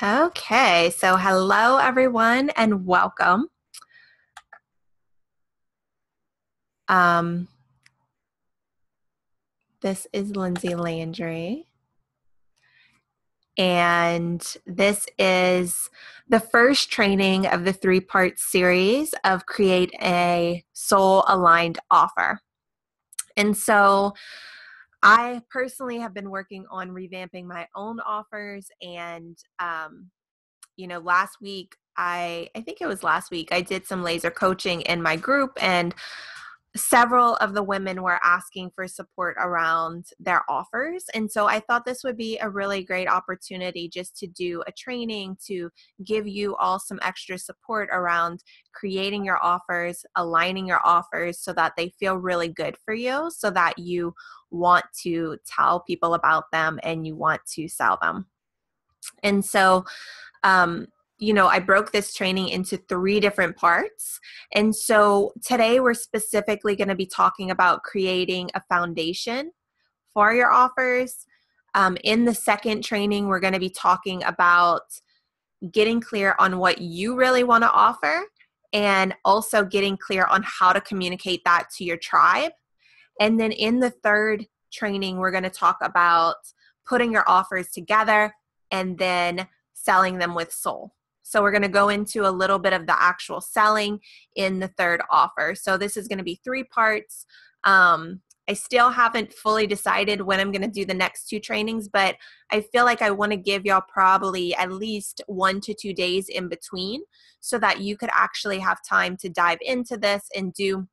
Okay, so hello everyone and welcome. Um, this is Lindsay Landry, and this is the first training of the three-part series of Create a Soul Aligned Offer. And so I personally have been working on revamping my own offers, and last week I think it was last week I did some laser coaching in my group, and several of the women were asking for support around their offers. And so I thought this would be a really great opportunity just to do a training to give you all some extra support around creating your offers, aligning your offers so that they feel really good for you, so that you want to tell people about them and you want to sell them. And so um, I broke this training into 3 different parts. And so today we're specifically going to be talking about creating a foundation for your offers. In the second training, we're going to be talking about getting clear on what you really want to offer, and also getting clear on how to communicate that to your tribe. And then in the third training, we're going to talk about putting your offers together and then selling them with soul. So we're going to go into a little bit of the actual selling in the third offer. So this is going to be 3 parts. I still haven't fully decided when I'm going to do the next 2 trainings, but I feel like I want to give y'all probably at least 1 to 2 days in between so that you could actually have time to dive into this and do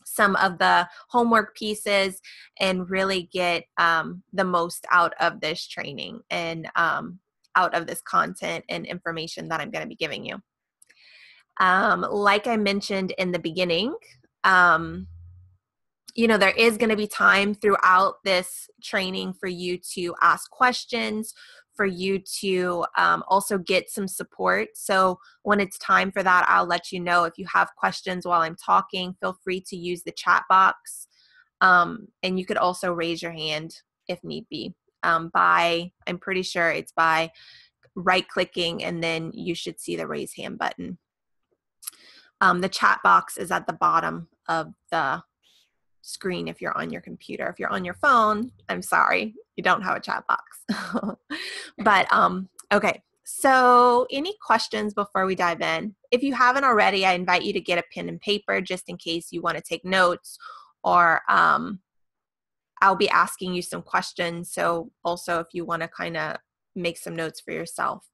some of the homework pieces and really get the most out of this training and out of this content and information that I'm going to be giving you. Like I mentioned in the beginning, there is going to be time throughout this training for you to ask questions, for you to also get some support. So when it's time for that, I'll let you know. If you have questions while I'm talking, feel free to use the chat box. And you could also raise your hand if need be. I'm pretty sure it's by right-clicking, and then you should see the raise hand button. The chat box is at the bottom of the screen if you're on your computer. If you're on your phone, I'm sorry, you don't have a chat box. But okay, so any questions before we dive in? If you haven't already, I invite you to get a pen and paper just in case you want to take notes, or I'll be asking you some questions. So also if you want to kind of make some notes for yourself.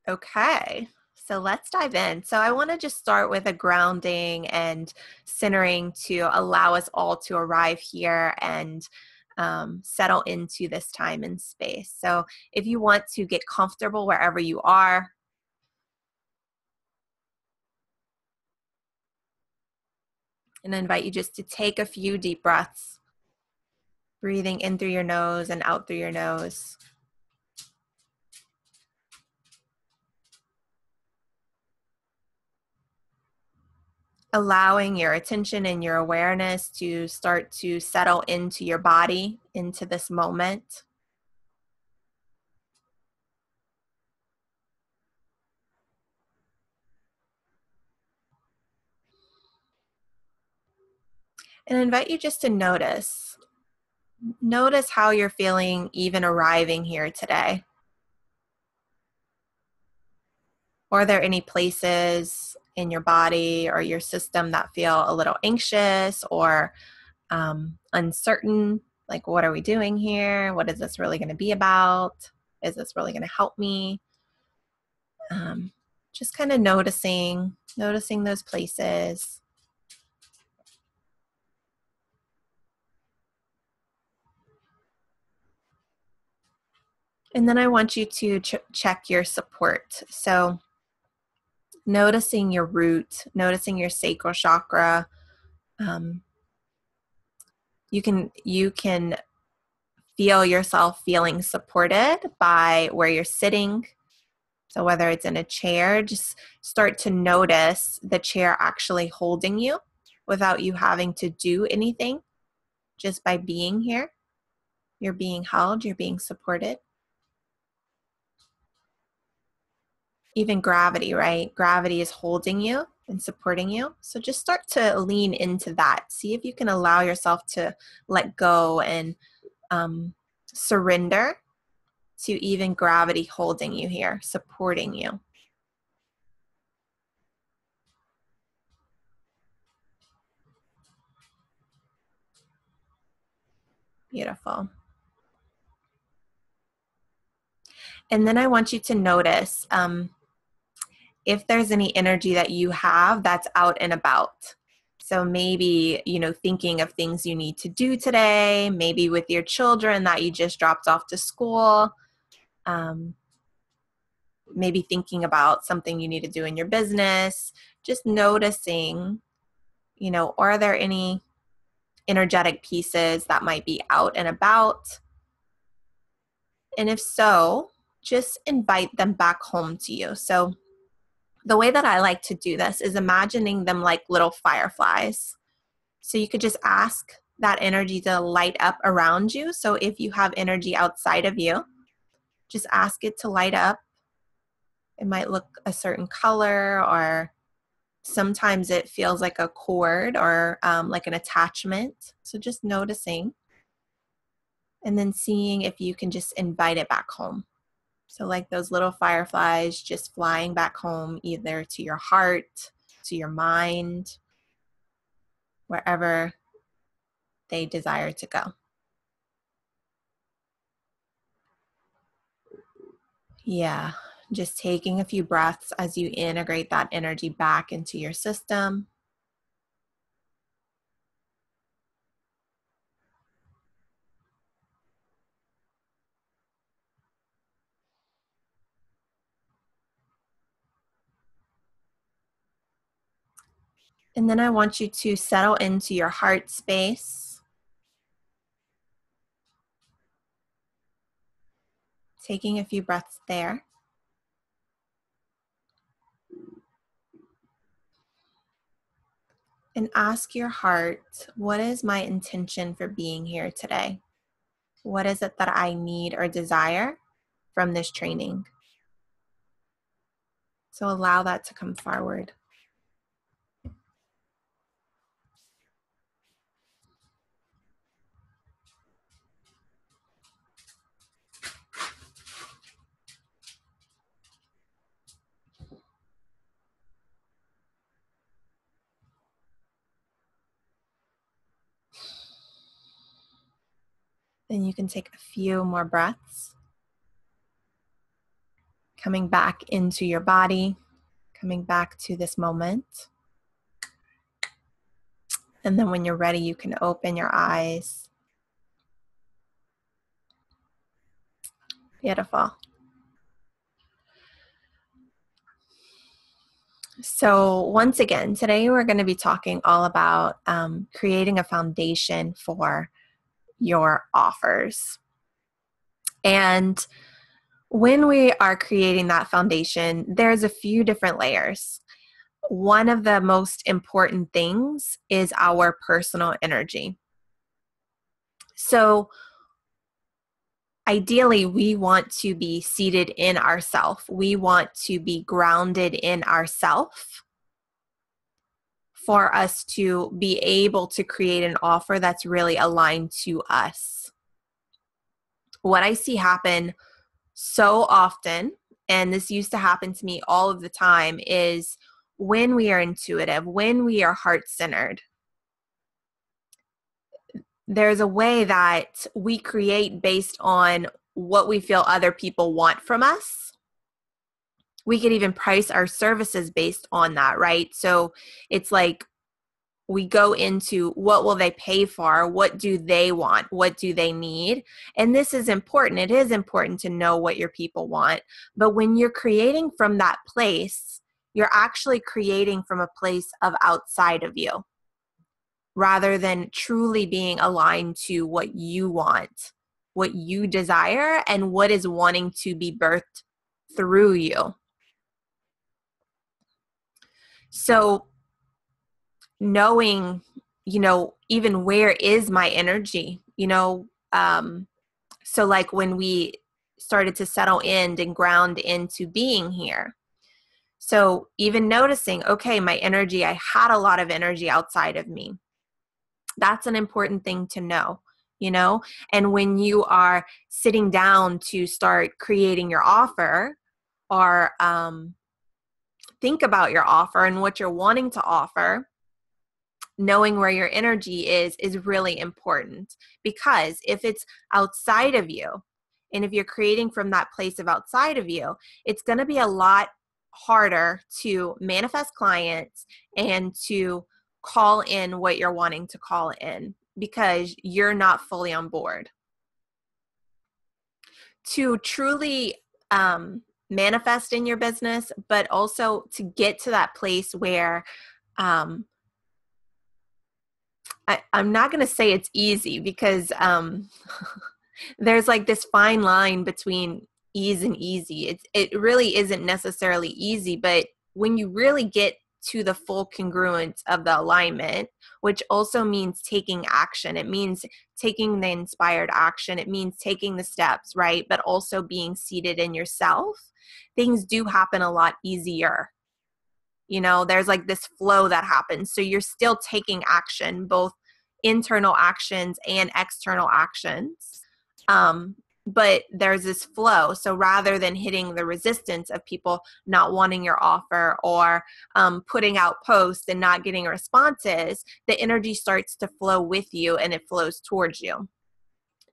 Okay, so let's dive in. So I want to just start with a grounding and centering to allow us all to arrive here and settle into this time and space. So if you want to get comfortable wherever you are, and I invite you just to take a few deep breaths, breathing in through your nose and out through your nose. Allowing your attention and your awareness to start to settle into your body, into this moment. And I invite you just to notice. Notice how you're feeling even arriving here today. Are there any places in your body or your system that feel a little anxious or uncertain? Like, what are we doing here? What is this really going to be about? Is this really going to help me? Just kind of noticing those places. And then I want you to check your support. So noticing your root, noticing your sacral chakra. You can feel yourself feeling supported by where you're sitting. So whether it's in a chair, just start to notice the chair actually holding you without you having to do anything, just by being here. You're being held, you're being supported. Even gravity, right? Gravity is holding you and supporting you. So just start to lean into that. See if you can allow yourself to let go and surrender to even gravity holding you here, supporting you. Beautiful. And then I want you to notice if there's any energy that you have that's out and about. So maybe, thinking of things you need to do today, maybe with your children that you just dropped off to school, maybe thinking about something you need to do in your business, just noticing, are there any energetic pieces that might be out and about? And if so, just invite them back home to you. So the way that I like to do this is imagining them like little fireflies. So you could just ask that energy to light up around you. So if you have energy outside of you, just ask it to light up. It might look a certain color, or sometimes it feels like a cord or like an attachment. So just noticing and then seeing if you can just invite it back home. So like those little fireflies just flying back home, either to your heart, to your mind, wherever they desire to go. Yeah, just taking a few breaths as you integrate that energy back into your system. And then I want you to settle into your heart space, taking a few breaths there. And ask your heart, what is my intention for being here today? What is it that I need or desire from this training? So allow that to come forward. Then you can take a few more breaths, coming back into your body, coming back to this moment. And then when you're ready, you can open your eyes. Beautiful. So once again, today we're going to be talking all about creating a foundation for your offers. And when we are creating that foundation, there's a few different layers. One of the most important things is our personal energy. So ideally, we want to be seated in ourself. We want to be grounded in ourself for us to be able to create an offer that's really aligned to us. What I see happen so often, and this used to happen to me all of the time, is when we are intuitive, when we are heart-centered, there's a way that we create based on what we feel other people want from us. We could even price our services based on that, right? So it's like we go into what will they pay for? What do they want? What do they need? And this is important. It is important to know what your people want. But when you're creating from that place, you're actually creating from a place of outside of you, rather than truly being aligned to what you want, what you desire, and what is wanting to be birthed through you. So knowing, even where is my energy, So like when we started to settle in and ground into being here. So even noticing, okay, my energy, I had a lot of energy outside of me. That's an important thing to know, you know? And when you are sitting down to start creating your offer, or think about your offer and what you're wanting to offer, knowing where your energy is really important. Because if it's outside of you, and if you're creating from that place of outside of you, it's going to be a lot harder to manifest clients and to call in what you're wanting to call in, because you're not fully on board. To truly manifest in your business, but also to get to that place where I'm not going to say it's easy, because there's like this fine line between ease and easy. It really isn't necessarily easy, but when you really get to the full congruence of the alignment, which also means taking action, it means taking the inspired action, it means taking the steps, right? But also being seated in yourself, things do happen a lot easier. You know, there's like this flow that happens. So you're still taking action, both internal actions and external actions. But there's this flow. So rather than hitting the resistance of people not wanting your offer, or putting out posts and not getting responses, the energy starts to flow with you and it flows towards you.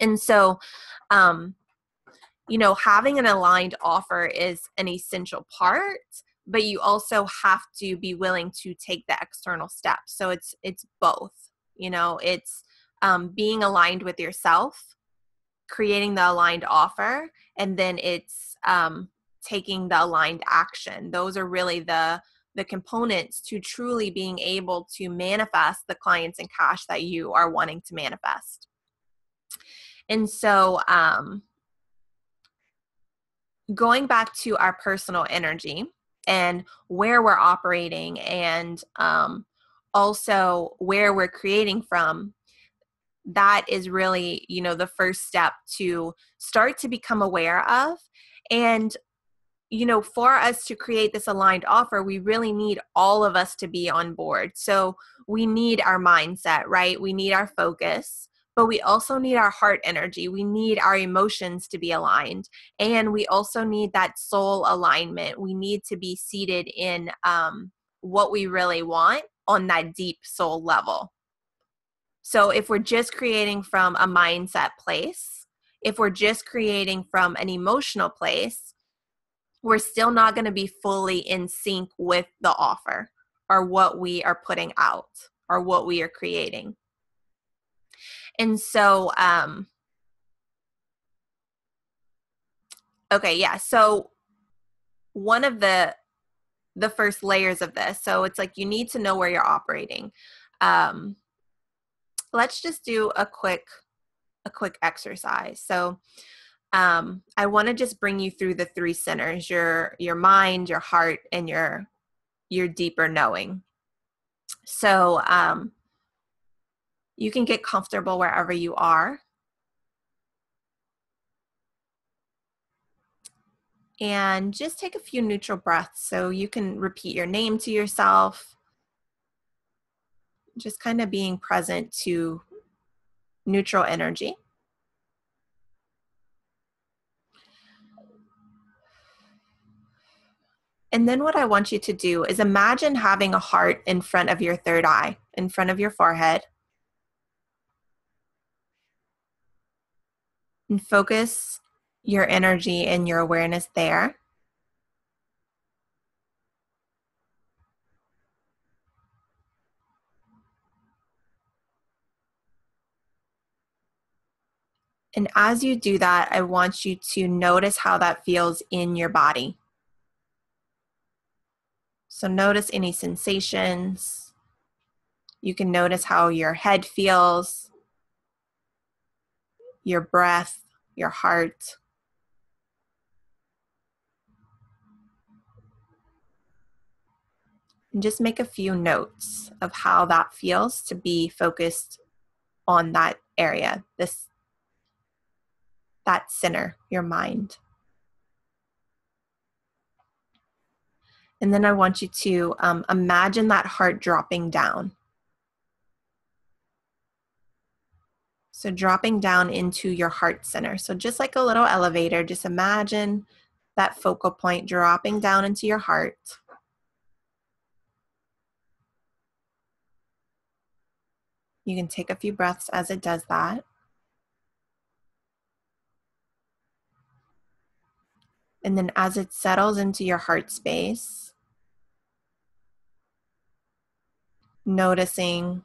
And so, you know, having an aligned offer is an essential part, but you also have to be willing to take the external steps. So it's both, you know, it's being aligned with yourself, creating the aligned offer, and then it's taking the aligned action. Those are really the components to truly being able to manifest the clients and cash that you are wanting to manifest. And so, going back to our personal energy and where we're operating, and also where we're creating from, that is really, you know, the first step to start to become aware of. And, you know, for us to create this aligned offer, we really need all of us to be on board. So we need our mindset, right? We need our focus, but we also need our heart energy. We need our emotions to be aligned. And we also need that soul alignment. We need to be seated in what we really want on that deep soul level. So if we're just creating from a mindset place, if we're just creating from an emotional place, we're still not going to be fully in sync with the offer, or what we are putting out, or what we are creating. And so, okay, yeah. So one of the first layers of this, so it's like you need to know where you're operating. Let's just do a quick exercise. So I want to just bring you through the three centers: your mind, your heart, and your deeper knowing. So you can get comfortable wherever you are, and just take a few neutral breaths. So you can repeat your name to yourself, just kind of being present to neutral energy. And then what I want you to do is imagine having a heart in front of your third eye, in front of your forehead. And focus your energy and your awareness there. And as you do that, I want you to notice how that feels in your body. So notice any sensations. You can notice how your head feels, your breath, your heart. And just make a few notes of how that feels to be focused on that area, that center, your mind. And then I want you to imagine that heart dropping down. So dropping down into your heart center. So just like a little elevator, just imagine that focal point dropping down into your heart. You can take a few breaths as it does that. And then as it settles into your heart space, noticing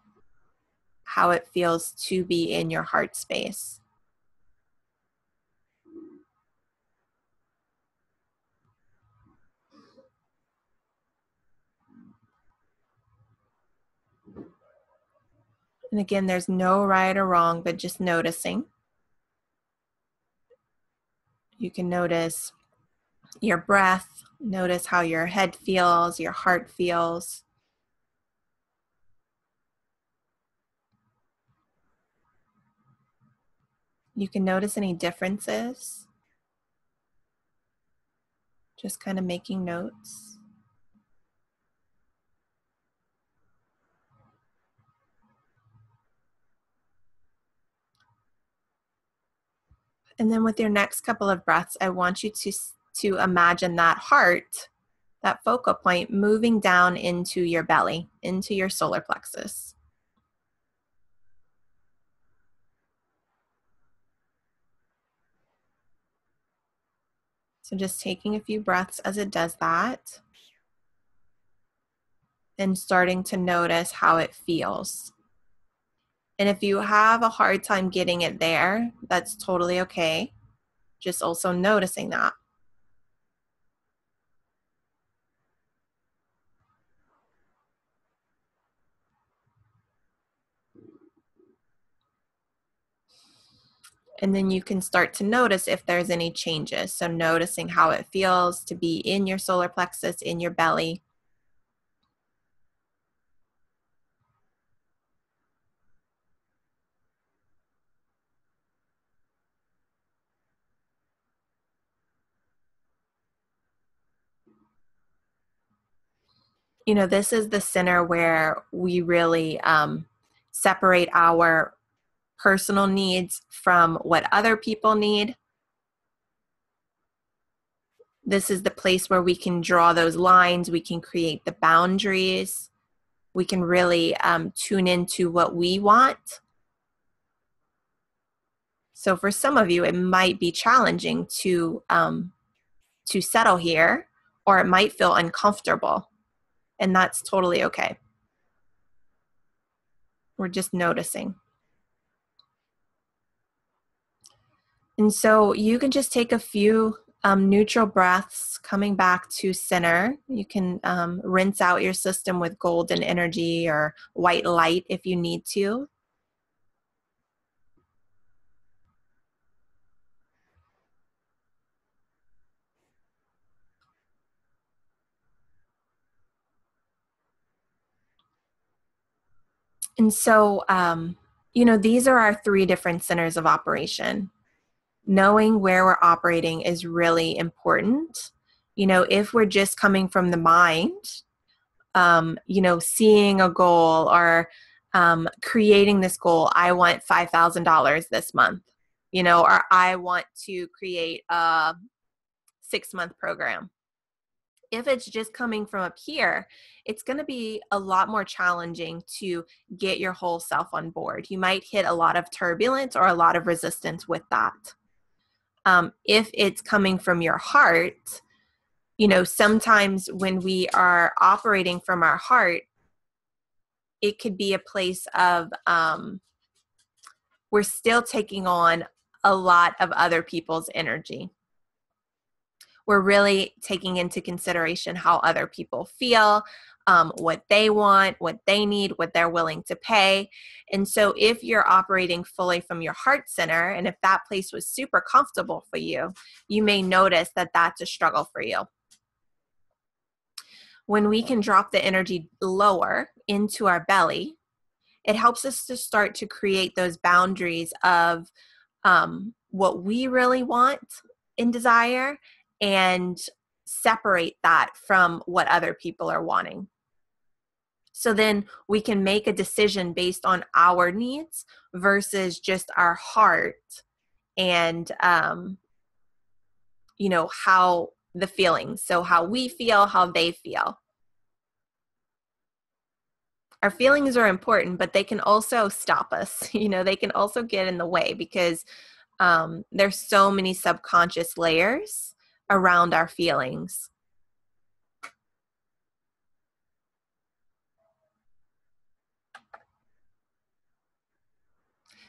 how it feels to be in your heart space. And again, there's no right or wrong, but just noticing. You can notice your breath, notice how your head feels, your heart feels. You can notice any differences. Just kind of making notes. And then with your next couple of breaths, I want you to imagine that heart, that focal point, moving down into your belly, into your solar plexus. So just taking a few breaths as it does that, and starting to notice how it feels. And if you have a hard time getting it there, that's totally okay. Just also noticing that. And then you can start to notice if there's any changes. So noticing how it feels to be in your solar plexus, in your belly. You know, this is the center where we really separate our personal needs from what other people need. This is the place where we can draw those lines, we can create the boundaries, we can really tune into what we want. So for some of you, it might be challenging to settle here, or it might feel uncomfortable, and that's totally okay. We're just noticing. And so you can just take a few neutral breaths, coming back to center. You can rinse out your system with golden energy or white light if you need to. And so, you know, these are our three different centers of operation. Knowing where we're operating is really important. You know, if we're just coming from the mind, you know, seeing a goal or creating this goal, I want $5,000 this month, you know, or I want to create a 6-month program. If it's just coming from up here, it's going to be a lot more challenging to get your whole self on board. You might hit a lot of turbulence or a lot of resistance with that. If it's coming from your heart, you know, sometimes when we are operating from our heart, it could be a place of we're still taking on a lot of other people's energy. We're really taking into consideration how other people feel, what they want, what they need, what they're willing to pay. And so if you're operating fully from your heart center, and if that place was super comfortable for you, you may notice that that's a struggle for you. When we can drop the energy lower into our belly, it helps us to start to create those boundaries of what we really want and desire, and separate that from what other people are wanting. So then we can make a decision based on our needs versus just our heart and, how the feelings. So how we feel, how they feel. Our feelings are important, but they can also stop us. They can also get in the way because there's so many subconscious layers around our feelings.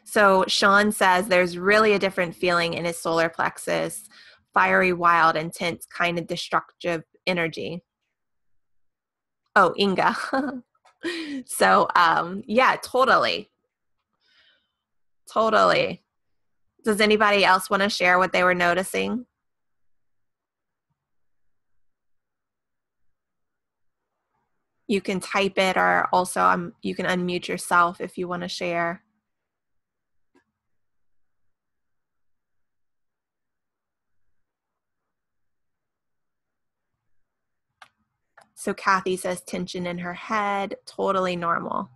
So Sean says there's really a different feeling in his solar plexus, fiery, wild, intense, kind of destructive energy. Oh, Inga. So, yeah, totally. Totally. Does anybody else want to share what they were noticing? You can type it, or also you can unmute yourself if you want to share. So Kathy says tension in her head, totally normal.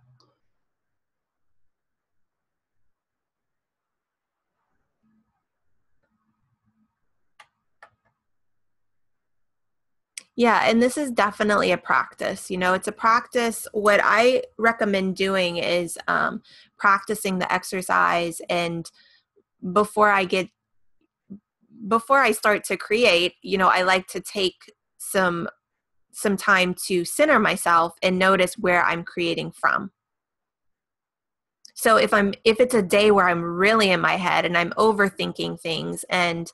Yeah, and this is definitely a practice. It's a practice. What I recommend doing is practicing the exercise, and before I start to create, I like to take some time to center myself and notice where I'm creating from. So if it's a day where I'm really in my head and I'm overthinking things and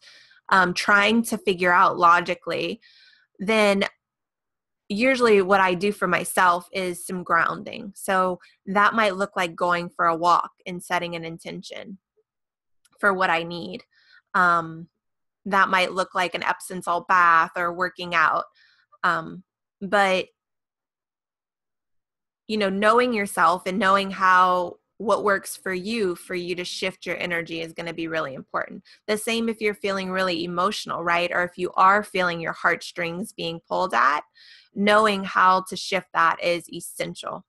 trying to figure out logically, then usually what I do for myself is some grounding. So that might look like going for a walk and setting an intention for what I need. That might look like an Epsom salt bath or working out. But knowing yourself and knowing what works for you to shift your energy is going to be really important. The same if you're feeling really emotional, right? Or if you are feeling your heartstrings being pulled at, knowing how to shift that is essential.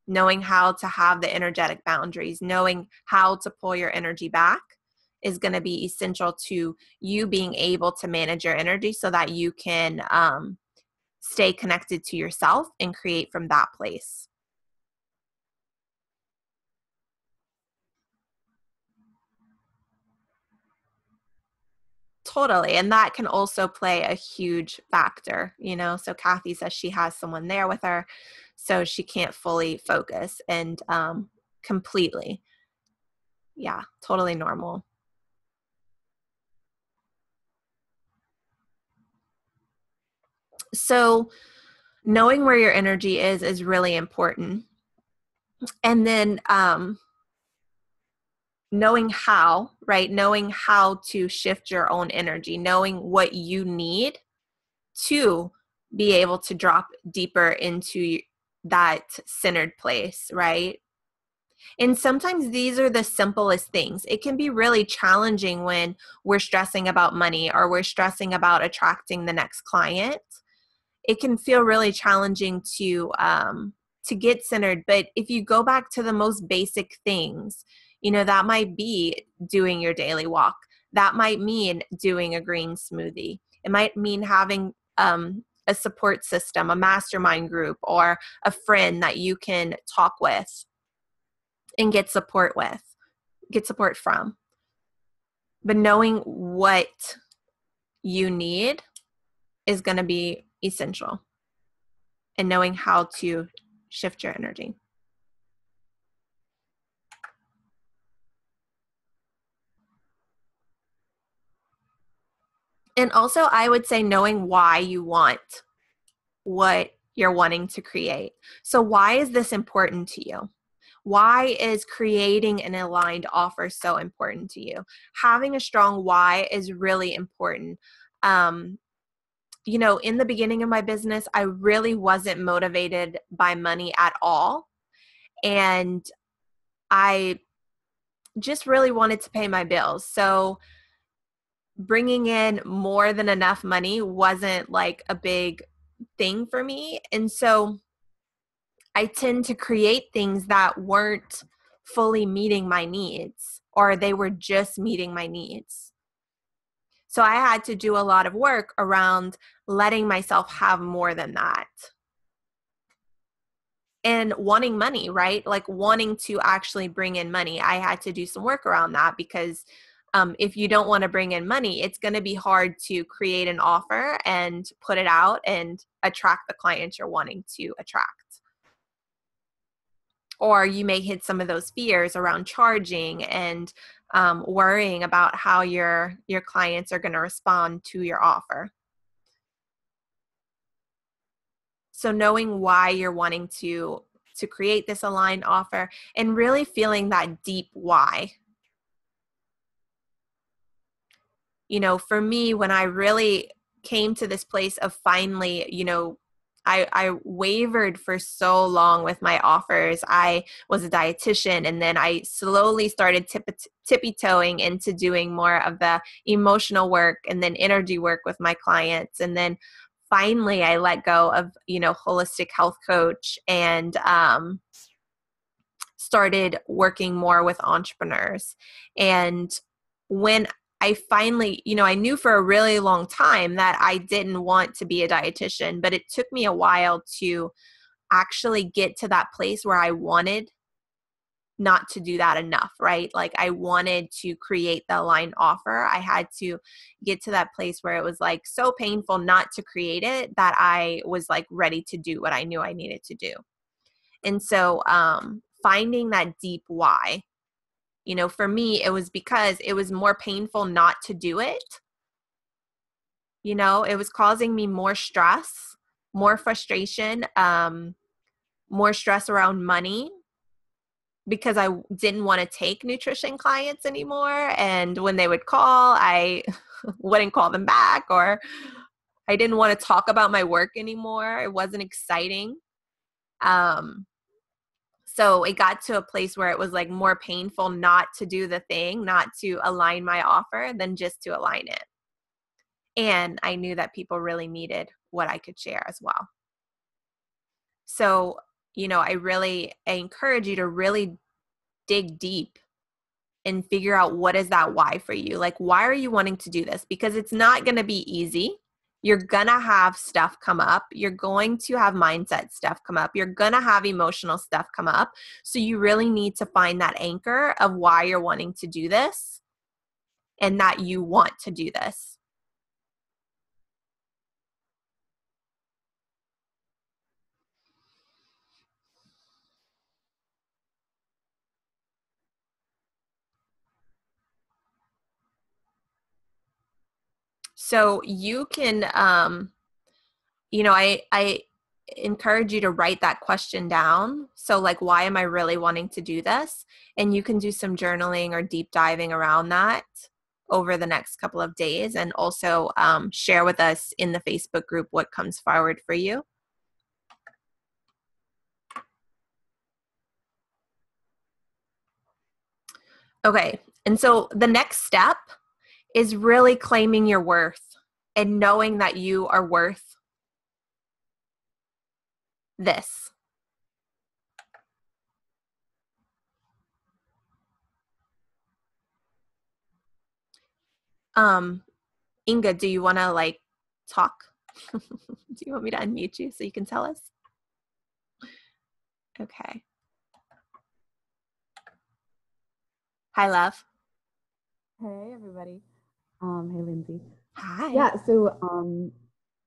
Knowing how to have the energetic boundaries, knowing how to pull your energy back is going to be essential to you being able to manage your energy so that you can stay connected to yourself and create from that place. Totally. And that can also play a huge factor, So Kathy says she has someone there with her, so she can't fully focus and completely. Yeah, totally normal. So knowing where your energy is really important. And then knowing how, right? Knowing how to shift your own energy, knowing what you need to be able to drop deeper into that centered place, right? And sometimes these are the simplest things. It can be really challenging when we're stressing about money or we're stressing about attracting the next client. It can feel really challenging to get centered. But if you go back to the most basic things, that might be doing your daily walk. That might mean doing a green smoothie. It might mean having a support system, a mastermind group, or a friend that you can talk with and get support from. But knowing what you need is going to be essential, and knowing how to shift your energy. And also, I would say knowing why you want what you're wanting to create. So why is this important to you? Why is creating an aligned offer so important to you? Having a strong why is really important. In the beginning of my business, I really wasn't motivated by money at all. And I just really wanted to pay my bills. So bringing in more than enough money wasn't like a big thing for me. And so I tend to create things that weren't fully meeting my needs, or they were just meeting my needs. So I had to do a lot of work around letting myself have more than that. And wanting money, right? Like wanting to actually bring in money. I had to do some work around that because if you don't want to bring in money, it's going to be hard to create an offer and put it out and attract the clients you're wanting to attract. Or you may hit some of those fears around charging and worrying about how your clients are going to respond to your offer. So knowing why you're wanting to create this aligned offer and really feeling that deep why. You know, for me, when I really came to this place of finally, you know, I wavered for so long with my offers. I was a dietitian, and then I slowly started tippy-toeing into doing more of the emotional work and then energy work with my clients. And then finally I let go of, you know, holistic health coach and started working more with entrepreneurs. And when I finally, you know, I knew for a really long time that I didn't want to be a dietitian, but it took me a while to actually get to that place where I wanted not to do that enough, right? Like I wanted to create the aligned offer. I had to get to that place where it was like so painful not to create it that I was like ready to do what I knew I needed to do. And so finding that deep why, you know, for me, it was because it was more painful not to do it. You know, it was causing me more stress, more frustration, more stress around money because I didn't want to take nutrition clients anymore. And when they would call, I wouldn't call them back, or I didn't want to talk about my work anymore. It wasn't exciting. So it got to a place where it was like more painful not to do the thing, not to align my offer than just to align it. And I knew that people really needed what I could share as well. So, you know, I encourage you to really dig deep and figure out what is that why for you. Like, why are you wanting to do this? Because it's not going to be easy. You're going to have stuff come up. You're going to have mindset stuff come up. You're going to have emotional stuff come up. So you really need to find that anchor of why you're wanting to do this and that you want to do this. So you can, you know, I encourage you to write that question down. So like, why am I really wanting to do this? And you can do some journaling or deep diving around that over the next couple of days, and also share with us in the Facebook group what comes forward for you. Okay. And so the next step is really claiming your worth and knowing that you are worth this. Um, Inga, do you want to like talk? Do you want me to unmute you so you can tell us? Okay. Hi, love. Hey, everybody. Hey, Lindsay. Hi. Yeah, so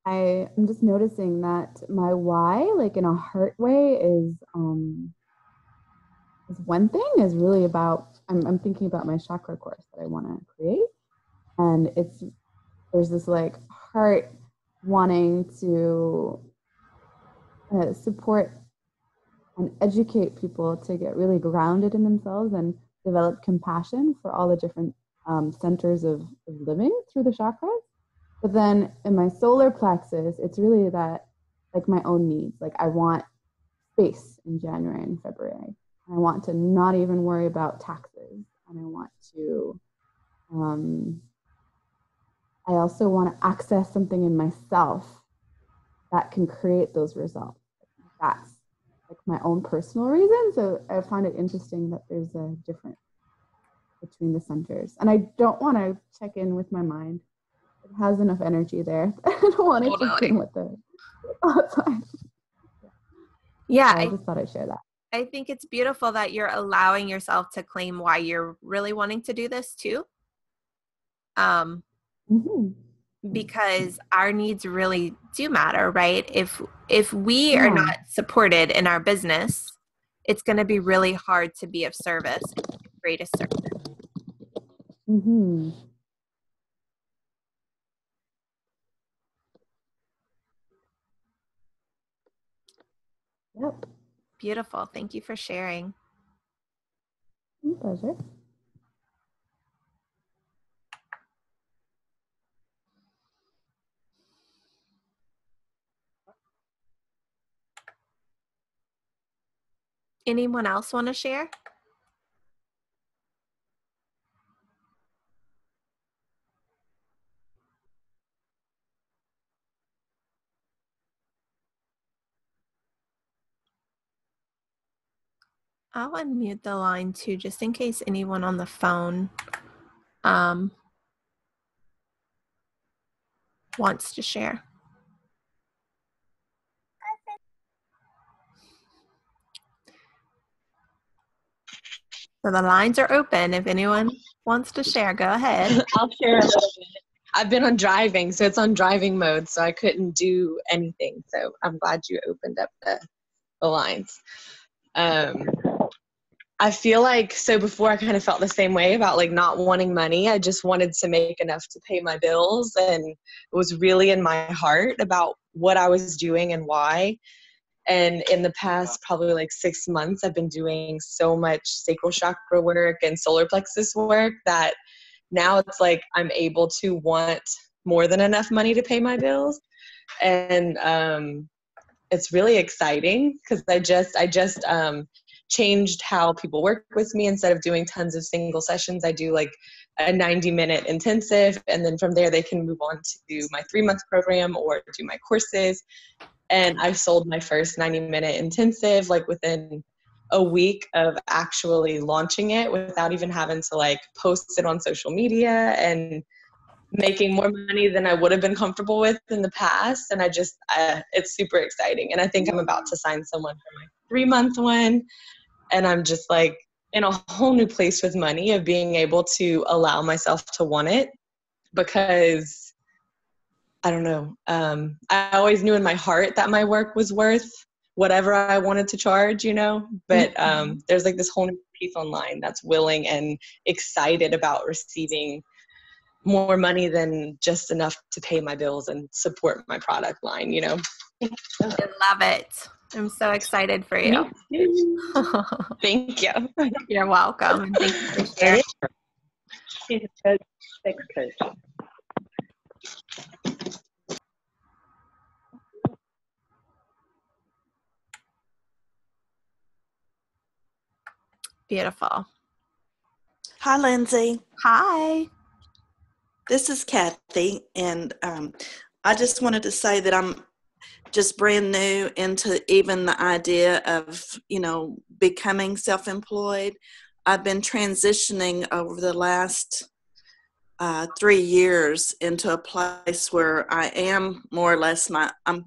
I'm just noticing that my why, like in a heart way, is one thing is really about I'm thinking about my chakra course that I want to create, and there's this like heart wanting to support and educate people to get really grounded in themselves and develop compassion for all the different centers of living through the chakras. But then in my solar plexus, it's really that like my own needs. Like I want space in January and February. I want to not even worry about taxes. and I want to, I also want to access something in myself that can create those results. That's like my own personal reason. So I find it interesting that there's a difference between the centers. And I don't want to check in with my mind. It has enough energy there. I don't want to check in with the thoughts. Yeah, so I just thought I'd share that. I think it's beautiful that you're allowing yourself to claim why you're really wanting to do this too. Because our needs really do matter, right? If we are not supported in our business, it's going to be really hard to be of service and to create a service. Yep. Beautiful. Thank you for sharing. My pleasure. Anyone else want to share? I'll unmute the line too, just in case anyone on the phone wants to share. So the lines are open. If anyone wants to share, go ahead. I'll share a little bit. I've been on driving, so it's on driving mode, so I couldn't do anything. So I'm glad you opened up the lines. I feel like, so before I kind of felt the same way about like not wanting money. I just wanted to make enough to pay my bills, and it was really in my heart about what I was doing and why. And in the past probably like 6 months, I've been doing so much sacral chakra work and solar plexus work that now it's like I'm able to want more than enough money to pay my bills. And it's really exciting because I just changed how people work with me. Instead of doing tons of single sessions, I do like a 90-minute intensive, and then from there they can move on to do my 3-month program or do my courses. And I sold my first 90-minute intensive like within a week of actually launching it, without even having to like post it on social media, and making more money than I would have been comfortable with in the past. And it's super exciting. And I think I'm about to sign someone for my 3-month one. And I'm just like in a whole new place with money, of being able to allow myself to want it, because I don't know. I always knew in my heart that my work was worth whatever I wanted to charge, but there's like this whole new piece online that's willing and excited about receiving more money than just enough to pay my bills and support my product line, I love it. I'm so excited for you. Thank you. You're welcome. And thank you for sharing. She's a sex coach. Beautiful. Hi, Lindsay. Hi. This is Kathy, and I just wanted to say that I'm just brand new into even the idea of, becoming self-employed. I've been transitioning over the last 3 years into a place where I am more or less my own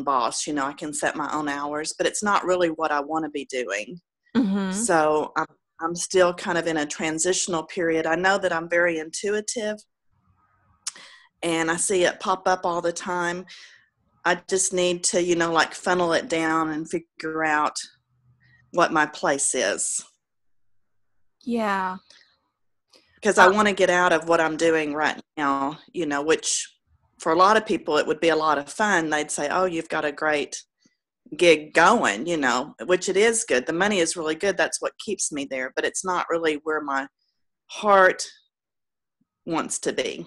boss. I can set my own hours, but it's not really what I want to be doing. So I'm still kind of in a transitional period. I know that I'm very intuitive, and I see it pop up all the time. I just need to, like funnel it down and figure out what my place is. Yeah. Because I want to get out of what I'm doing right now, which for a lot of people, it would be a lot of fun. They'd say, oh, you've got a great gig going, which it is good. The money is really good. That's what keeps me there, but it's not really where my heart wants to be.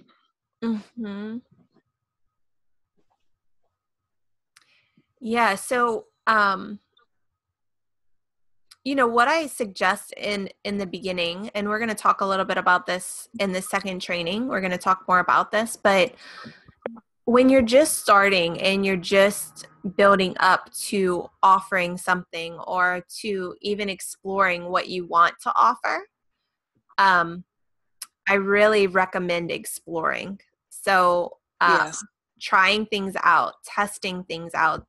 Yeah. So, what I suggest in the beginning, and we're going to talk a little bit about this in the second training, we're going to talk more about this, but when you're just starting and you're just building up to offering something or to even exploring what you want to offer, I really recommend exploring. So Yes. trying things out, testing things out,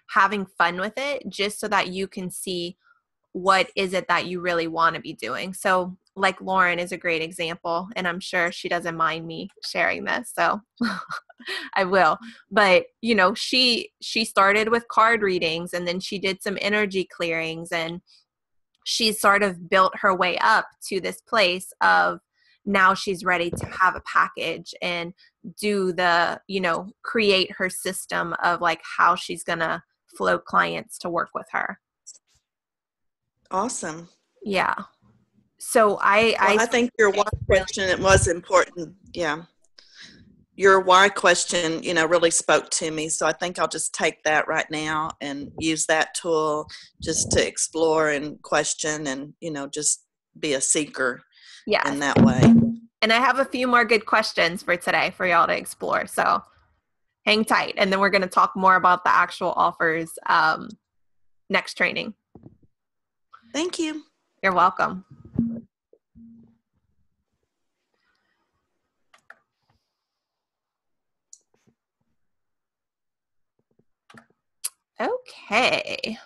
having fun with it, just so that you can see what is it that you really want to be doing. So like Lauren is a great example, and I'm sure she doesn't mind me sharing this, so I will. But she started with card readings, and then she did some energy clearings, and she sort of built her way up to this place of now she's ready to have a package and do the, create her system of like how she's going to flow clients to work with her. Awesome. Yeah. So I think your why question, it was important. Yeah. Your why question, really spoke to me. So I think I'll just take that right now and use that tool just to explore and question and, just be a seeker in that way. And I have a few more good questions for today for y'all to explore. So hang tight. And then we're going to talk more about the actual offers next training. Thank you. You're welcome. Okay.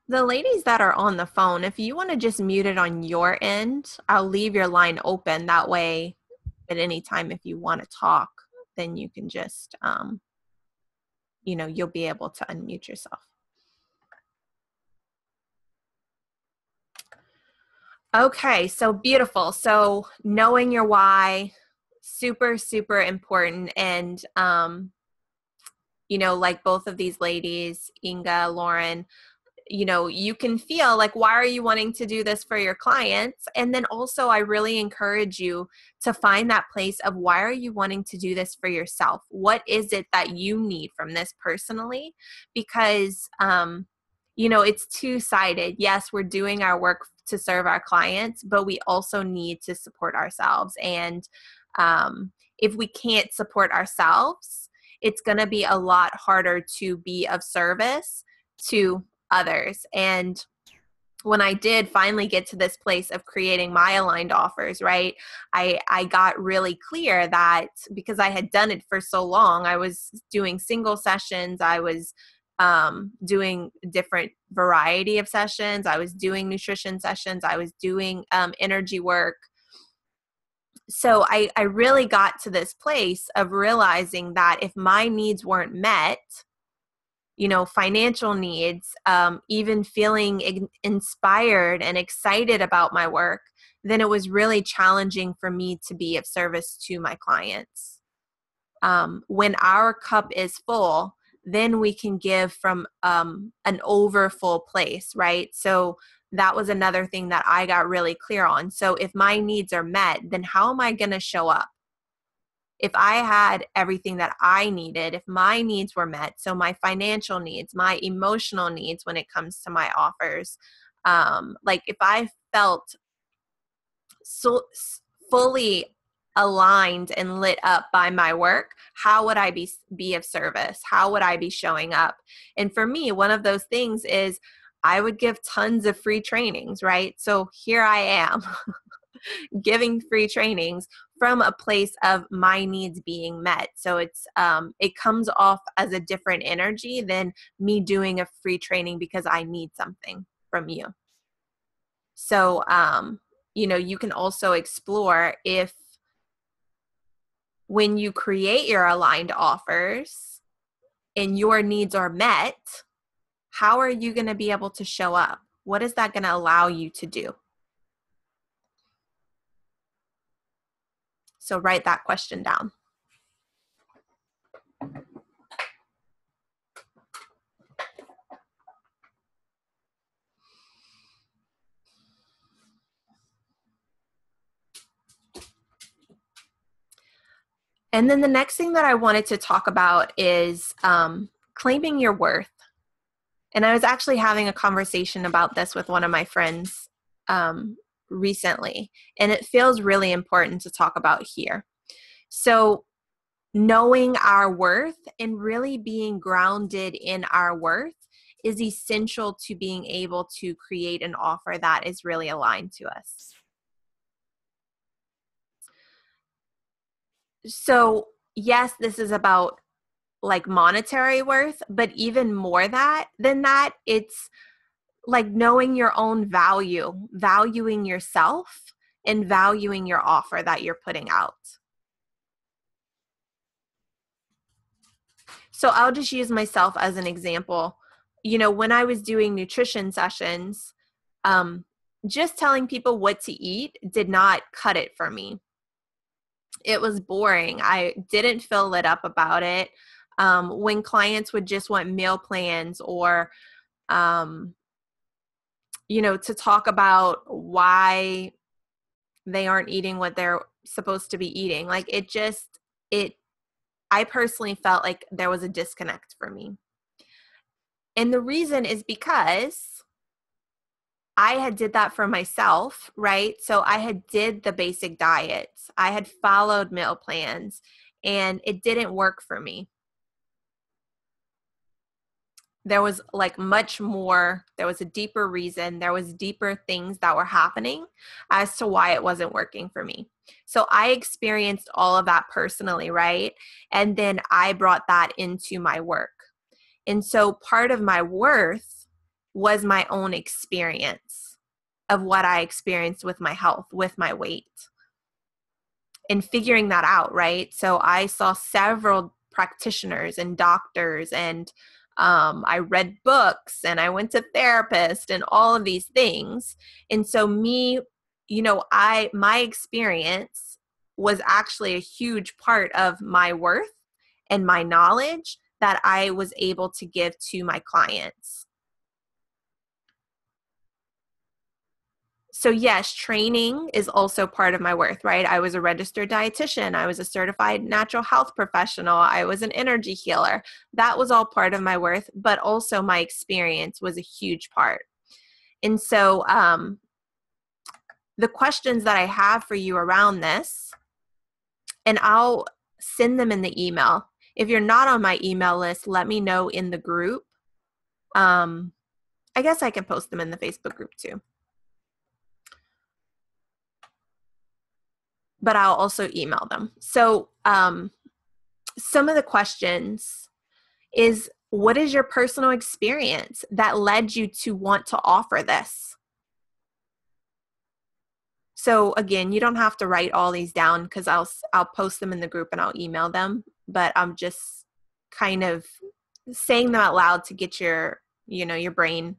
The ladies that are on the phone, if you want to just mute it on your end, I'll leave your line open. That way, at any time, if you want to talk, then you can just, you'll be able to unmute yourself. Okay, so beautiful. So knowing your why, super, super important. And, like both of these ladies, Inga, Lauren, you can feel like, why are you wanting to do this for your clients? And then also, I really encourage you to find that place of why are you wanting to do this for yourself? What is it that you need from this personally? Because, it's two-sided. Yes, we're doing our work to serve our clients, but we also need to support ourselves. And if we can't support ourselves, it's going to be a lot harder to be of service to others. And when I did finally get to this place of creating my aligned offers, right, I got really clear that because I had done it for so long, I was doing single sessions, I was doing different variety of sessions, I was doing nutrition sessions, I was doing energy work. So I really got to this place of realizing that if my needs weren't met, financial needs, even feeling inspired and excited about my work, then it was really challenging for me to be of service to my clients. When our cup is full, then we can give from an overfull place, right? So that was another thing that I got really clear on. So if my needs are met, then how am I going to show up? If I had everything that I needed, if my needs were met, so my financial needs, my emotional needs when it comes to my offers, like if I felt so fully aligned and lit up by my work, how would I be of service? How would I be showing up? And for me, one of those things is I would give tons of free trainings, right? So here I am giving free trainings from a place of my needs being met. So it comes off as a different energy than me doing a free training because I need something from you. So, you can also explore if when you create your aligned offers and your needs are met, how are you going to be able to show up? What is that going to allow you to do? So write that question down. And then the next thing that I wanted to talk about is claiming your worth. And I was actually having a conversation about this with one of my friends recently, and it feels really important to talk about here. So knowing our worth and really being grounded in our worth is essential to being able to create an offer that is really aligned to us. So yes, this is about like monetary worth, but even more than that, it's like knowing your own value, valuing yourself, and valuing your offer that you're putting out. So I'll just use myself as an example. You know, when I was doing nutrition sessions, just telling people what to eat did not cut it for me. It was boring. I didn't feel lit up about it. When clients would just want meal plans or, to talk about why they aren't eating what they're supposed to be eating. Like I personally felt like there was a disconnect for me. And the reason is because I had did that for myself, right? So I had did the basic diets. I had followed meal plans and it didn't work for me. There was like much more, there was a deeper reason, there was deeper things that were happening as to why it wasn't working for me. So I experienced all of that personally, right? And then I brought that into my work. And so part of my worth was my own experience of what I experienced with my health, with my weight, and figuring that out, right? So I saw several practitioners and doctors, and I read books, and I went to therapists and all of these things. And so my experience was actually a huge part of my worth and my knowledge that I was able to give to my clients. So yes, training is also part of my worth, right? I was a registered dietitian. I was a certified natural health professional. I was an energy healer. That was all part of my worth, but also my experience was a huge part. And so the questions that I have for you around this, and I'll send them in the email. If you're not on my email list, let me know in the group. I guess I can post them in the Facebook group too. But I'll also email them. So some of the questions is, what is your personal experience that led you to want to offer this? So again, you don't have to write all these down because I'll post them in the group and I'll email them. But I'm just kind of saying them out loud to get your brain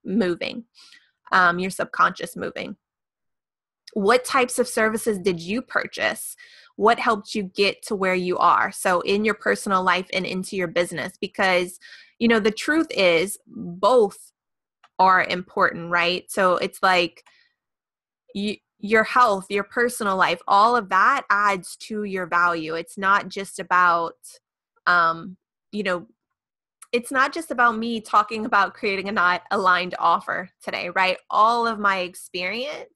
moving, your subconscious moving. What types of services did you purchase? What helped you get to where you are? So in your personal life and into your business, because, the truth is both are important, right? So it's like your health, your personal life, all of that adds to your value. It's not just about, it's not just about me talking about creating a not aligned offer today, right? All of my experience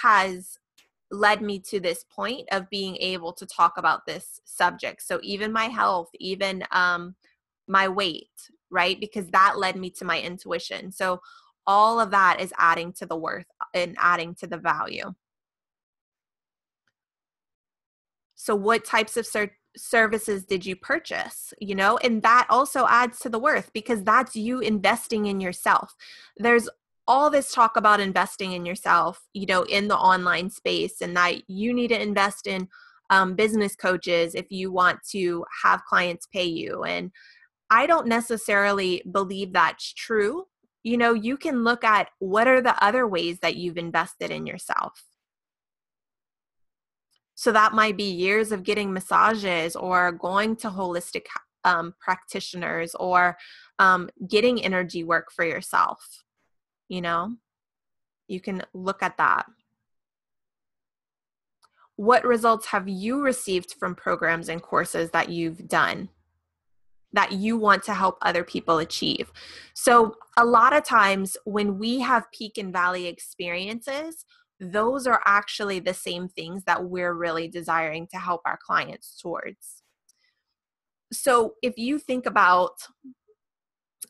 has led me to this point of being able to talk about this subject. So even my health, even my weight, right? Because that led me to my intuition. So all of that is adding to the worth and adding to the value. So what types of services did you purchase? And that also adds to the worth because that's you investing in yourself. There's all this talk about investing in yourself, in the online space, and that you need to invest in business coaches if you want to have clients pay you. And I don't necessarily believe that's true. You can look at what are the other ways that you've invested in yourself. So that might be years of getting massages or going to holistic practitioners or getting energy work for yourself. You can look at that. what results have you received from programs and courses that you've done that you want to help other people achieve? So a lot of times when we have peak and valley experiences, those are actually the same things that we're really desiring to help our clients towards. So if you think about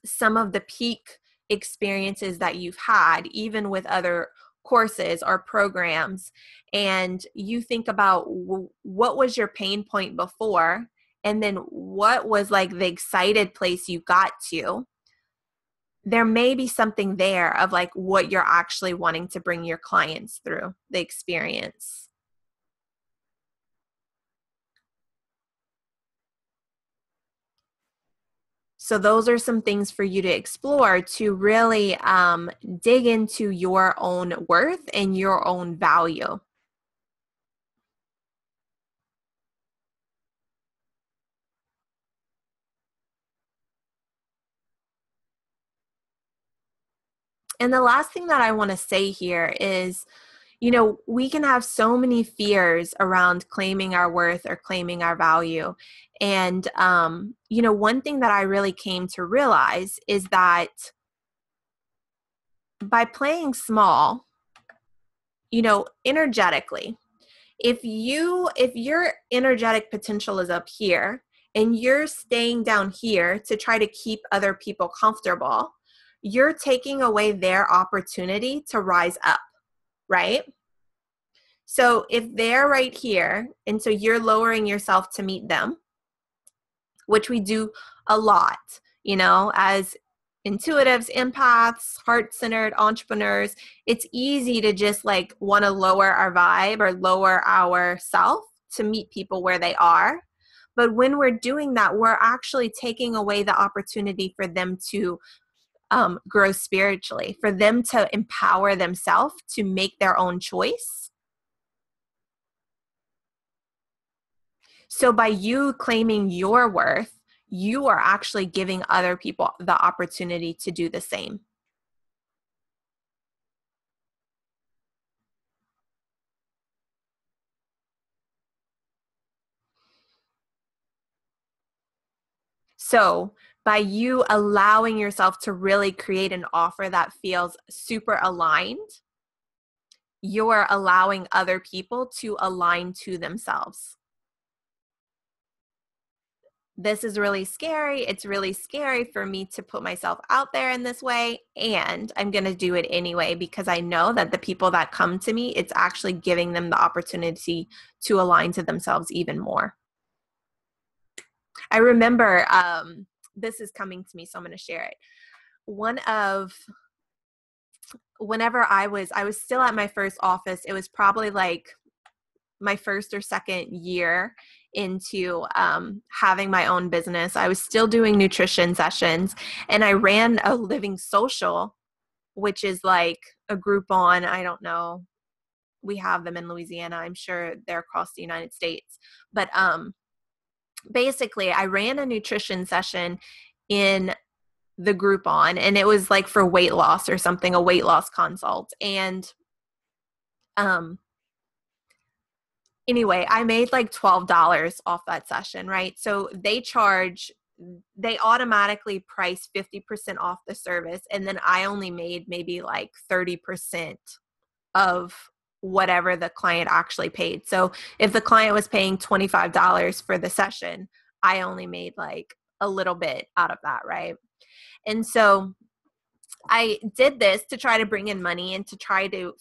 some of the peak experiences that you've had, even with other courses or programs, and you think about what was your pain point before, and then what was like the excited place you got to, there may be something there of like what you're actually wanting to bring your clients through the experience. So those are some things for you to explore to really dig into your own worth and your own value. And the last thing that I want to say here is, you know, we can have so many fears around claiming our worth or claiming our value. And, you know, one thing that I really came to realize is that by playing small, you know, energetically, if your energetic potential is up here and you're staying down here to try to keep other people comfortable, you're taking away their opportunity to rise up, right? So if they're right here, and so you're lowering yourself to meet them, which we do a lot, you know, as intuitives, empaths, heart-centered entrepreneurs, it's easy to just like want to lower our vibe or lower our self to meet people where they are. But when we're doing that, we're actually taking away the opportunity for them to grow spiritually, for them to empower themselves to make their own choice. So by you claiming your worth, you are actually giving other people the opportunity to do the same. So by you allowing yourself to really create an offer that feels super aligned, you're allowing other people to align to themselves. This is really scary. It's really scary for me to put myself out there in this way, and I'm going to do it anyway because I know that the people that come to me, it's actually giving them the opportunity to align to themselves even more. I remember, this is coming to me, so I'm going to share it. Whenever I was still at my first office, it was probably like my first or second year into having my own business. I was still doing nutrition sessions, and I ran a living social, which is like a Groupon. I don't know. We have them in Louisiana. I'm sure they're across the United States. But basically, I ran a nutrition session in the Groupon, and it was like for weight loss or something, a weight loss consult. And anyway, I made like $12 off that session, right? So they automatically price 50% off the service. And then I only made maybe like 30% of whatever the client actually paid. So if the client was paying $25 for the session, I only made like a little bit out of that, right? And so I did this to try to bring in money and to try to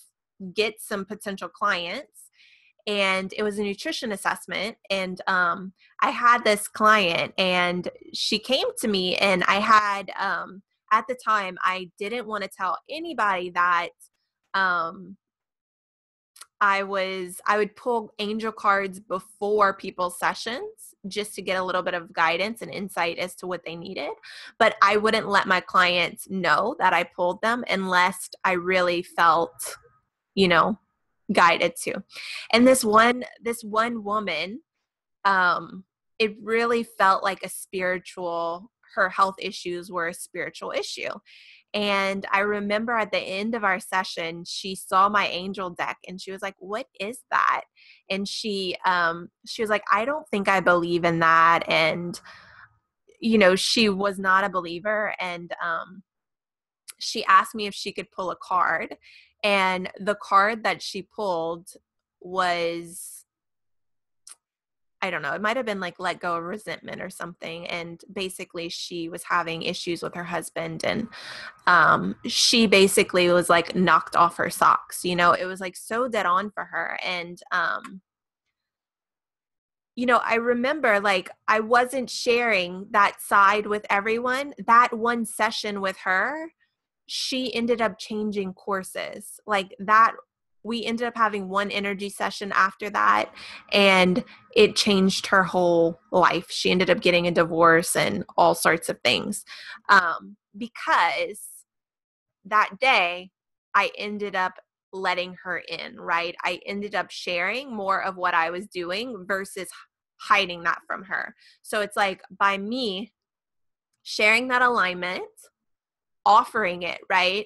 get some potential clients. And it was a nutrition assessment. And I had this client, and she came to me, and I had, at the time, I didn't want to tell anybody that I would pull angel cards before people's sessions just to get a little bit of guidance and insight as to what they needed. But I wouldn't let my clients know that I pulled them unless I really felt, you know, guided to. And this one woman, it really felt like a spiritual, her health issues were a spiritual issue. And I remember at the end of our session, she saw my angel deck and she was like, "What is that?" And she was like, "I don't think I believe in that." And, she was not a believer. And she asked me if she could pull a card. And the card that she pulled was, I don't know, it might have been like let go of resentment or something. And basically she was having issues with her husband, and she basically was like knocked off her socks. It was like so dead on for her. And I remember like I wasn't sharing that side with everyone. That one session with her, she ended up changing courses like that. We ended up having one energy session after that, and it changed her whole life. She ended up getting a divorce and all sorts of things, because that day I ended up letting her in, right? I ended up sharing more of what I was doing versus hiding that from her. So it's like by me sharing that alignment, offering it, right?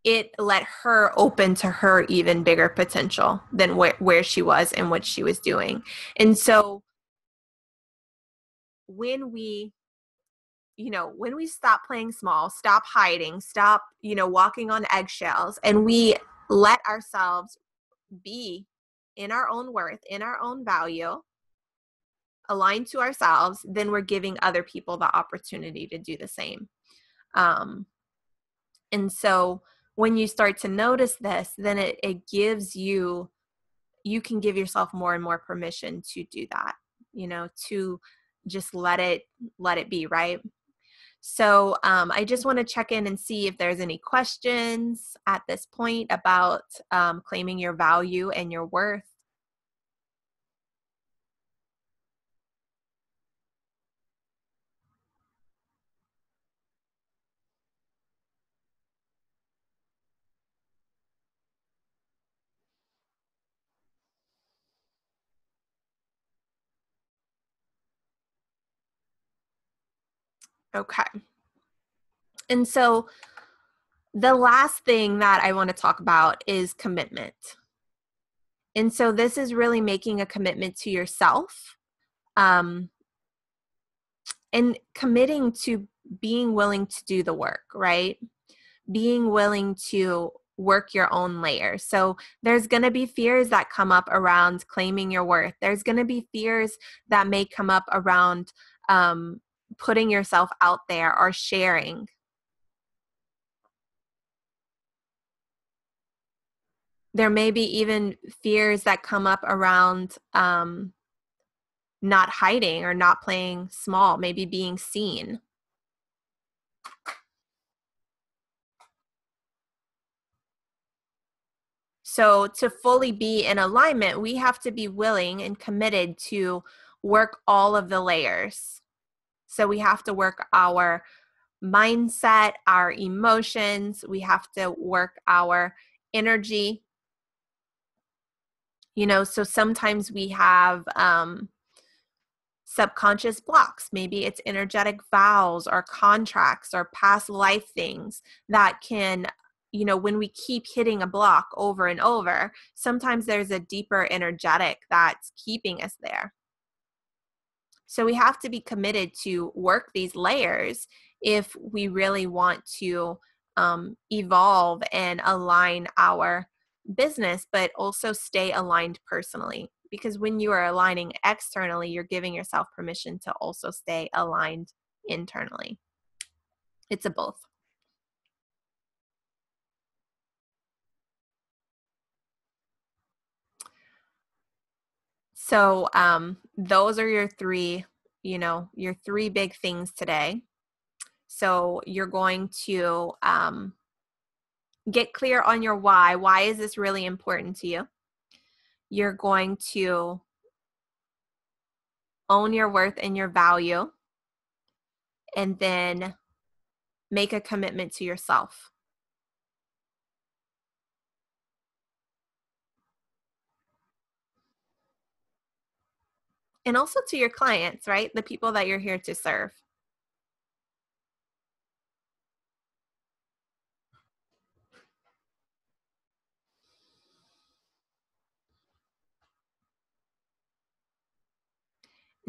It let her open to her even bigger potential than where she was and what she was doing. And so when we stop playing small, stop hiding, stop, walking on eggshells, and we let ourselves be in our own worth, in our own value, aligned to ourselves, then we're giving other people the opportunity to do the same. And so when you start to notice this, then it gives you can give yourself more and more permission to do that, to just let it be, right? So I just want to check in and see if there's any questions at this point about claiming your value and your worth. Okay. And so the last thing that I want to talk about is commitment. And so this is really making a commitment to yourself, and committing to being willing to do the work, right? Being willing to work your own layers. So there's going to be fears that come up around claiming your worth. There's going to be fears that may come up around putting yourself out there or sharing. There may be even fears that come up around not hiding or not playing small, maybe being seen. So to fully be in alignment, we have to be willing and committed to work all of the layers. So we have to work our mindset, our emotions. We have to work our energy. So sometimes we have subconscious blocks. Maybe it's energetic vows or contracts or past life things that can, when we keep hitting a block over and over, sometimes there's a deeper energetic that's keeping us there. So we have to be committed to work these layers if we really want to evolve and align our business, but also stay aligned personally. Because when you are aligning externally, you're giving yourself permission to also stay aligned internally. It's a both. So those are your three big things today. So you're going to get clear on your why. Why is this really important to you? You're going to own your worth and your value, and then make a commitment to yourself. And also to your clients, right? The people that you're here to serve.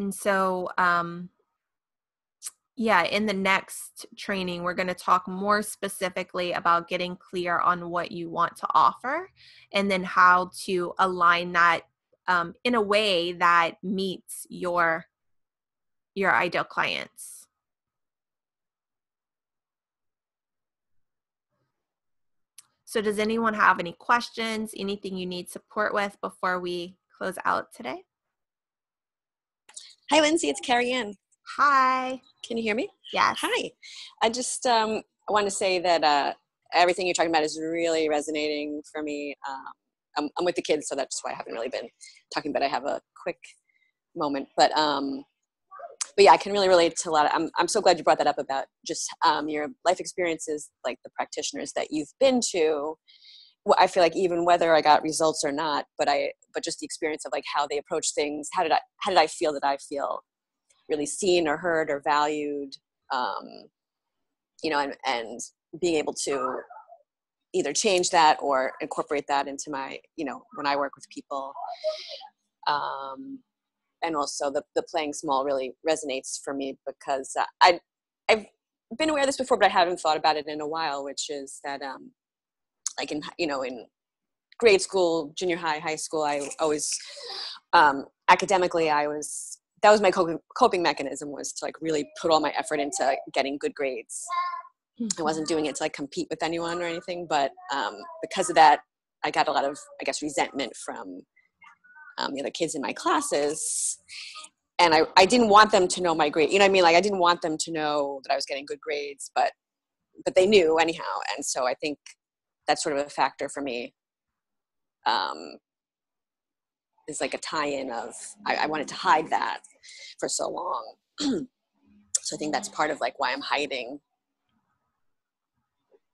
And so, yeah, in the next training, we're going to talk more specifically about getting clear on what you want to offer and then how to align that in a way that meets your ideal clients. So does anyone have any questions, anything you need support with before we close out today? Hi, Lindsay. It's Carrie Ann. Hi. Can you hear me? Yes. Hi. I just want to say that everything you're talking about is really resonating for me. I'm with the kids, so that's why I haven't really been talking, but I have a quick moment. But yeah, I can really relate to a lot of, I'm so glad you brought that up about just your life experiences, like the practitioners that you've been to. Well, I feel like even whether I got results or not, but just the experience of like how they approach things. How did I feel that I feel really seen or heard or valued, and being able to either change that or incorporate that into my, when I work with people. And also the playing small really resonates for me because I've been aware of this before, but I haven't thought about it in a while, which is that like in grade school, junior high, high school, I always academically that was my coping mechanism, was to like really put all my effort into getting good grades. I wasn't doing it to like compete with anyone or anything, but because of that, I got a lot of, I guess, resentment from the other kids in my classes. And I didn't want them to know my grade. You know what I mean? Like I didn't want them to know that I was getting good grades, but they knew anyhow. And so I think that's sort of a factor for me. Is like a tie-in of, I wanted to hide that for so long. So I think that's part of like why I'm hiding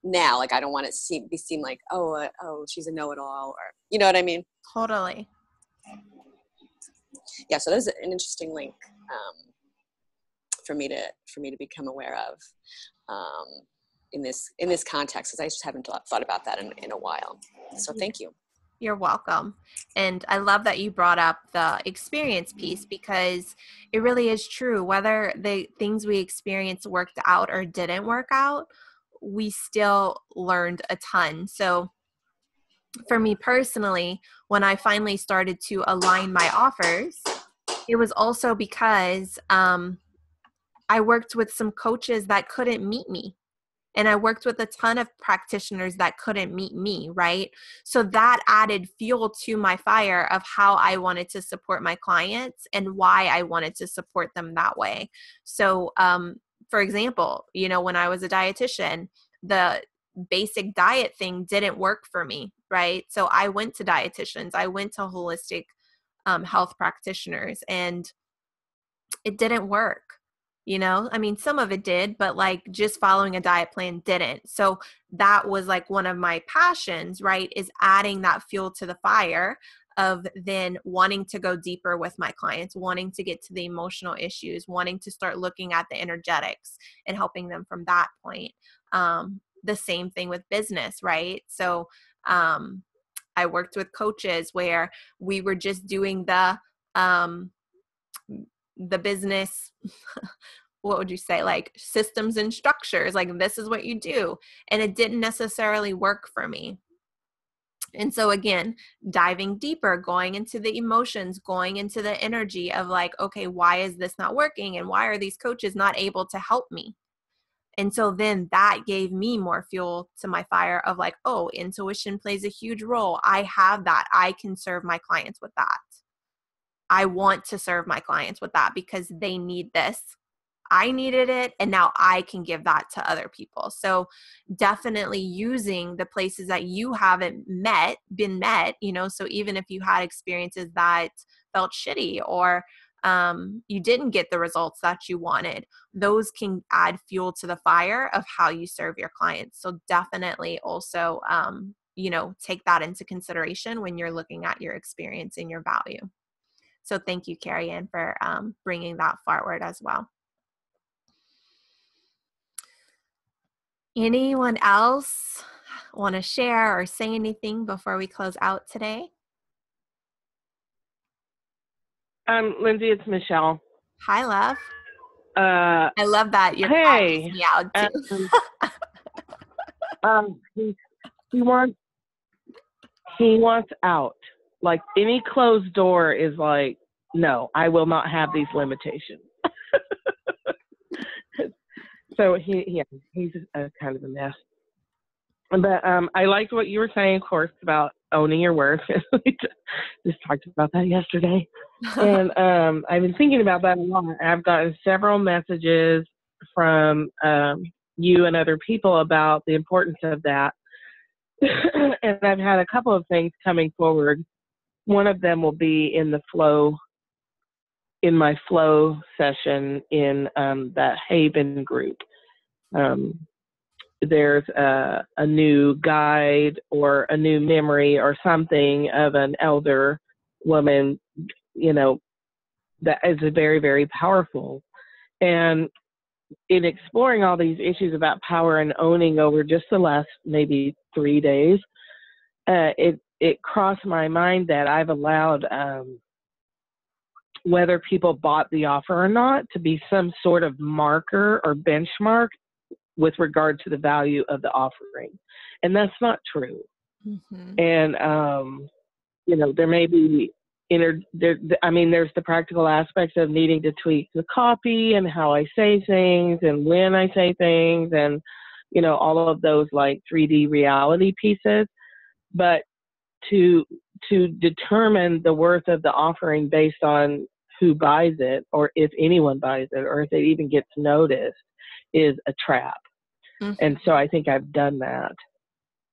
now. Like I don't want to be seen like, oh, she's a know-it-all, or you know what I mean? Totally. Yeah. So there's an interesting link for me to become aware of in this context, because I just haven't thought about that in a while. So thank you. You're welcome. And I love that you brought up the experience piece, because it really is true. Whether the things we experienced worked out or didn't work out, we still learned a ton. So for me personally, when I finally started to align my offers, it was also because I worked with some coaches that couldn't meet me. And I worked with a ton of practitioners that couldn't meet me, right? So that added fuel to my fire of how I wanted to support my clients and why I wanted to support them that way. So, for example, when I was a dietitian, the basic diet thing didn't work for me, right? So I went to dietitians, I went to holistic health practitioners, and it didn't work. I mean, some of it did, but like just following a diet plan didn't. So that was like one of my passions, right? Is adding that fuel to the fire of then wanting to go deeper with my clients, wanting to get to the emotional issues, wanting to start looking at the energetics and helping them from that point. The same thing with business, right? So I worked with coaches where we were just doing the business what would you say, like systems and structures, like this is what you do, and it didn't necessarily work for me. And so again, diving deeper, going into the emotions, going into the energy of like, okay, why is this not working, and why are these coaches not able to help me? And so then that gave me more fuel to my fire of like, oh, intuition plays a huge role. I have that. I can serve my clients with that. I want to serve my clients with that because they need this. I needed it, and now I can give that to other people. So definitely using the places that you haven't been met, so even if you had experiences that felt shitty or you didn't get the results that you wanted, those can add fuel to the fire of how you serve your clients. So definitely also, take that into consideration when you're looking at your experience and your value. So thank you, Carrie Ann, for bringing that forward as well. Anyone else want to share or say anything before we close out today? Lindsay, it's Michelle. Hi, love. Uh, I love that your cat is hey, meowed too. um, he, he wants he wants out. Like any closed door is like, no, I will not have these limitations. So he's kind of a mess. But I liked what you were saying, of course, about owning your worth. We just talked about that yesterday. And I've been thinking about that a lot. I've gotten several messages from you and other people about the importance of that. And I've had a couple of things coming forward. One of them will be in my flow session in that Haven group. There's a new guide or a new memory or something of an elder woman, that is very, very powerful. And in exploring all these issues about power and owning over just the last maybe 3 days, it crossed my mind that I've allowed whether people bought the offer or not to be some sort of marker or benchmark with regard to the value of the offering. And that's not true. Mm-hmm. And, there may be there's the practical aspects of needing to tweak the copy and how I say things and when I say things and, all of those like 3D reality pieces. But to determine the worth of the offering based on who buys it or if anyone buys it or if it even gets noticed is a trap. Mm-hmm. And so I think I've done that.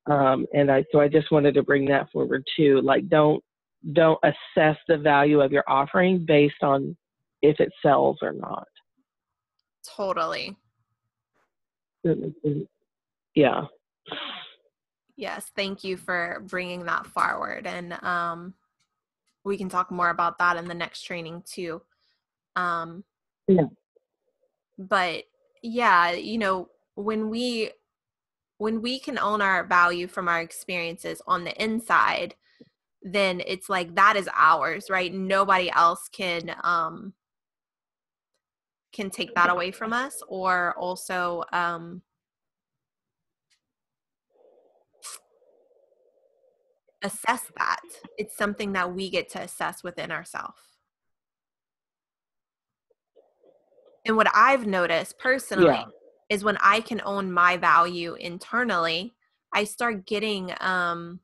So I just wanted to bring that forward too. Like, don't assess the value of your offering based on if it sells or not. Totally. Yeah. Yes. Thank you for bringing that forward. And we can talk more about that in the next training too. Yeah. But yeah, when we can own our value from our experiences on the inside, then it's like that is ours, right? Nobody else can take that away from us, or also assess that. It's something that we get to assess within ourselves. And what I've noticed personally is when I can own my value internally, I start getting the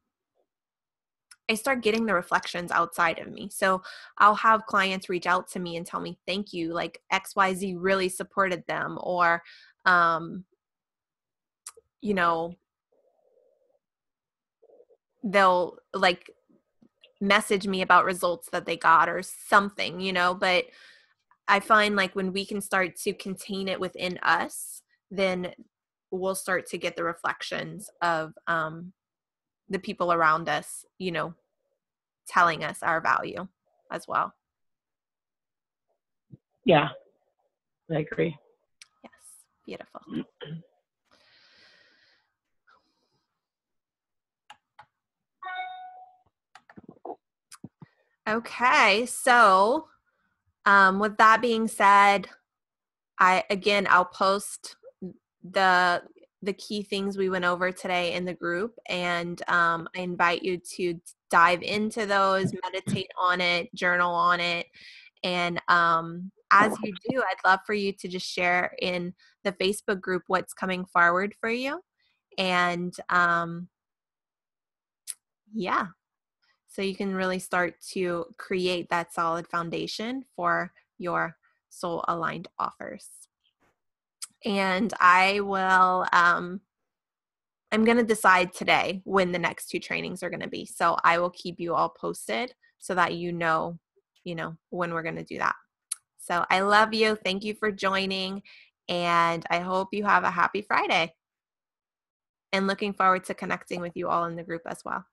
reflections outside of me. So I'll have clients reach out to me and tell me, thank you, like XYZ really supported them, or, they'll like message me about results that they got or something, but I find like when we can start to contain it within us, then we'll start to get the reflections of the people around us, telling us our value as well. Yeah, I agree. Yes, beautiful. Okay, so with that being said, I'll post the key things we went over today in the group, and I invite you to dive into those, meditate on it, journal on it, and as you do, I'd love for you to just share in the Facebook group what's coming forward for you, and yeah. So you can really start to create that solid foundation for your soul aligned offers. And I'm going to decide today when the next 2 trainings are going to be. So I will keep you all posted so that you know when we're going to do that. So I love you. Thank you for joining. And I hope you have a happy Friday. And looking forward to connecting with you all in the group as well.